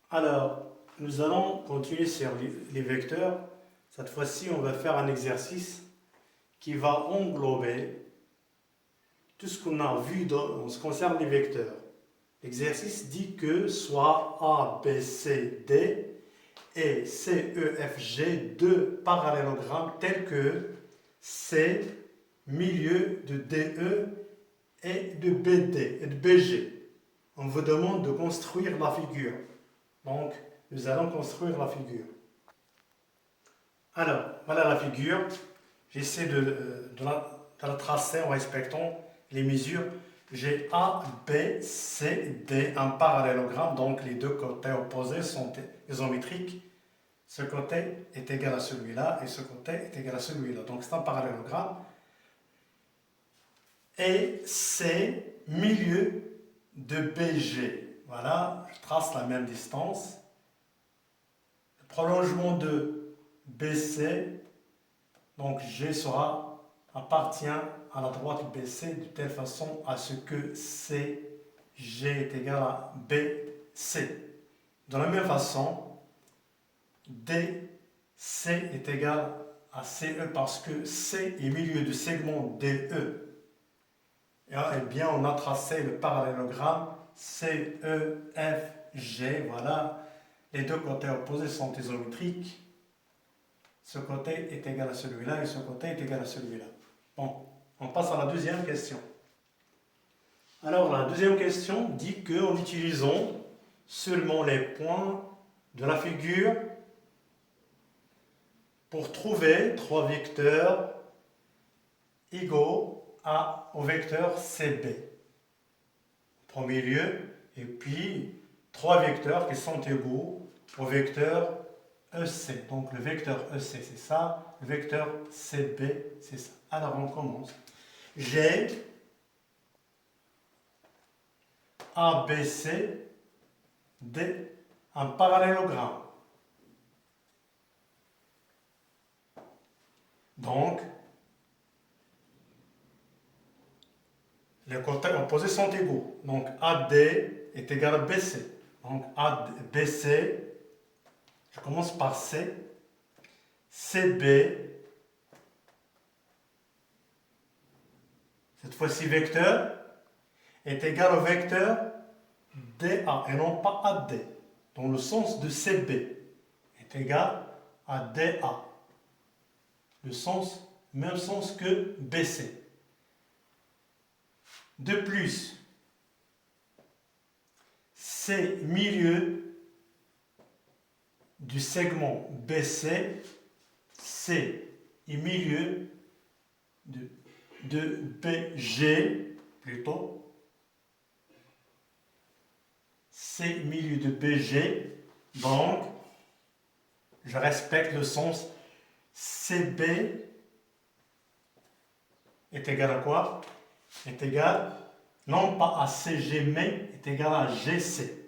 Alors, nous allons continuer sur les vecteurs. Cette fois-ci, on va faire un exercice qui va englober tout ce qu'on a vu en ce qui concerne les vecteurs. L'exercice dit que soit A, B, C, D et C, E, F, G, deux parallélogrammes tels que C, milieu de DE et de BD et de BG. On vous demande de construire la figure. Donc, nous allons construire la figure. Alors, voilà la figure. J'essaie de la tracer en respectant les mesures. J'ai A, B, C, D, un parallélogramme. Donc, les deux côtés opposés sont isométriques. Ce côté est égal à celui-là et ce côté est égal à celui-là. Donc, c'est un parallélogramme. Et C, milieu de BG. Voilà, je trace la même distance. Le prolongement de BC, donc G appartient à la droite BC de telle façon à ce que CG est égal à BC. De la même façon, DC est égal à CE parce que C est milieu du segment DE. Et bien, on a tracé le parallélogramme CEFG. Voilà, les deux côtés opposés sont isométriques. Ce côté est égal à celui-là et ce côté est égal à celui-là. Bon, on passe à la deuxième question. Alors, la deuxième question dit qu'en utilisant seulement les points de la figure pour trouver trois vecteurs égaux au vecteur CB. En premier lieu, et puis trois vecteurs qui sont égaux au vecteur EC. Donc le vecteur EC c'est ça, le vecteur CB c'est ça. Alors on commence. J'ai ABC, D, un parallélogramme. Donc, les côtés opposés sont égaux. Donc AD est égal à BC. Donc BC, je commence par C. CB, cette fois-ci vecteur, est égal au vecteur DA et non pas AD. Donc le sens de CB est égal à DA. Le sens, même sens que BC. De plus, C milieu du segment BC, C est milieu de BG, plutôt, C milieu de BG, donc je respecte le sens CB est égal à quoi? Est égal, non pas à CG, mais est égal à GC.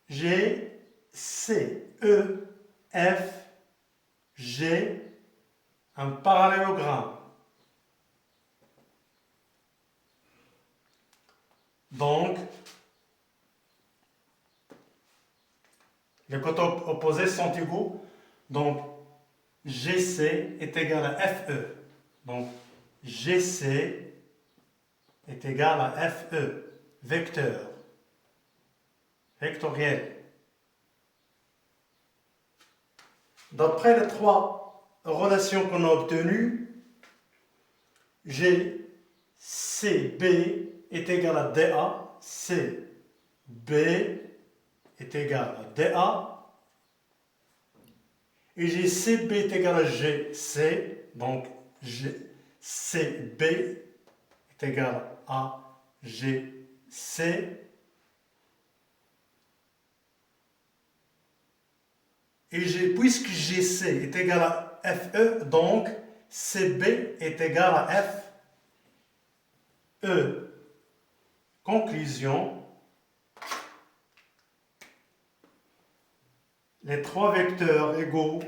G, C, E, F, G, un parallélogramme. Donc, les côtés opposés sont égaux. Donc, GC est égal à FE. Donc, GC est égal à FE, vecteur, vectoriel. D'après les trois relations qu'on a obtenues, GCB est égal à DA, CB est égal à DA, et GCB est égal à GC, donc GCB est égal à GC, et puisque GC est égal à FE, donc CB est égal à FE. Conclusion, les trois vecteurs égaux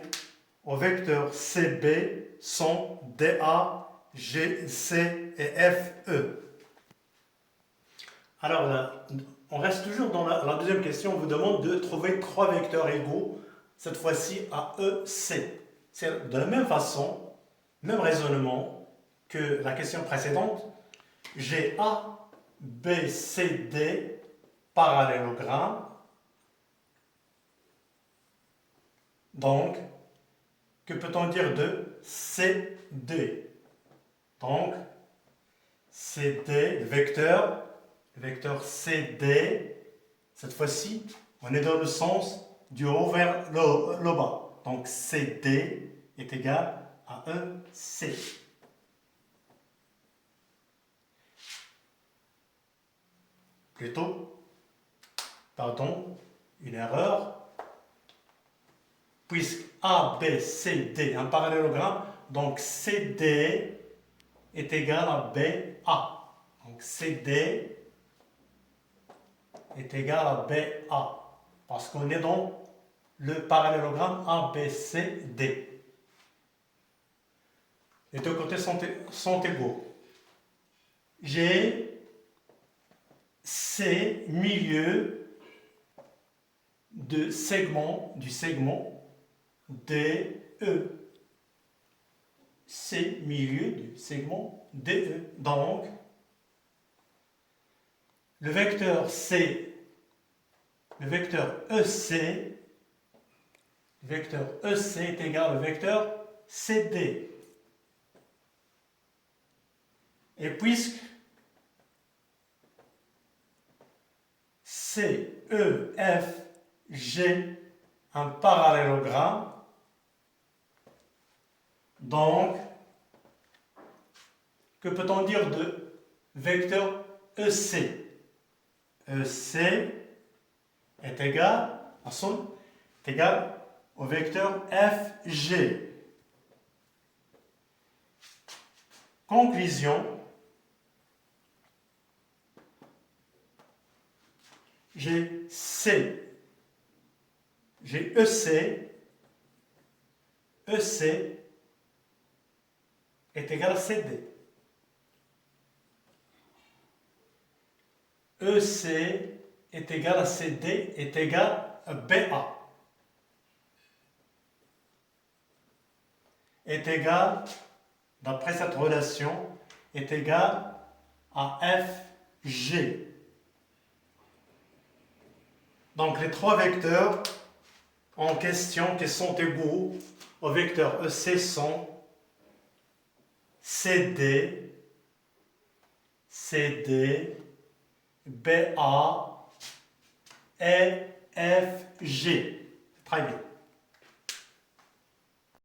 au vecteur CB sont DA, GC et FE. Alors, là, on reste toujours dans la deuxième question. On vous demande de trouver trois vecteurs égaux, cette fois-ci à EC. C'est de la même façon, même raisonnement que la question précédente. J'ai A, B, C, D, parallélogramme. Donc, que peut-on dire de CD? Donc, CD, vecteur CD, cette fois-ci, on est dans le sens du haut vers le bas. Donc, CD est égal à EC. Plutôt, pardon, une erreur, puisque A, B, C, D, un parallélogramme, donc CD est égal à BA. Donc CD est égal à BA, parce qu'on est dans le parallélogramme ABCD. Les deux côtés sont égaux. J'ai C milieu du segment DE. C milieu du segment DE. Donc, le vecteur EC, est égal au vecteur CD. Et puisque CEFG un parallélogramme, donc, que peut-on dire de vecteur EC? EC est égal au vecteur FG. Conclusion, j'ai EC est égal à CD. EC est égal à CD est égal à BA. Est égal, d'après cette relation, est égal à FG. Donc les trois vecteurs en question qui sont égaux au vecteur EC sont CD, BA et FG. Très bien.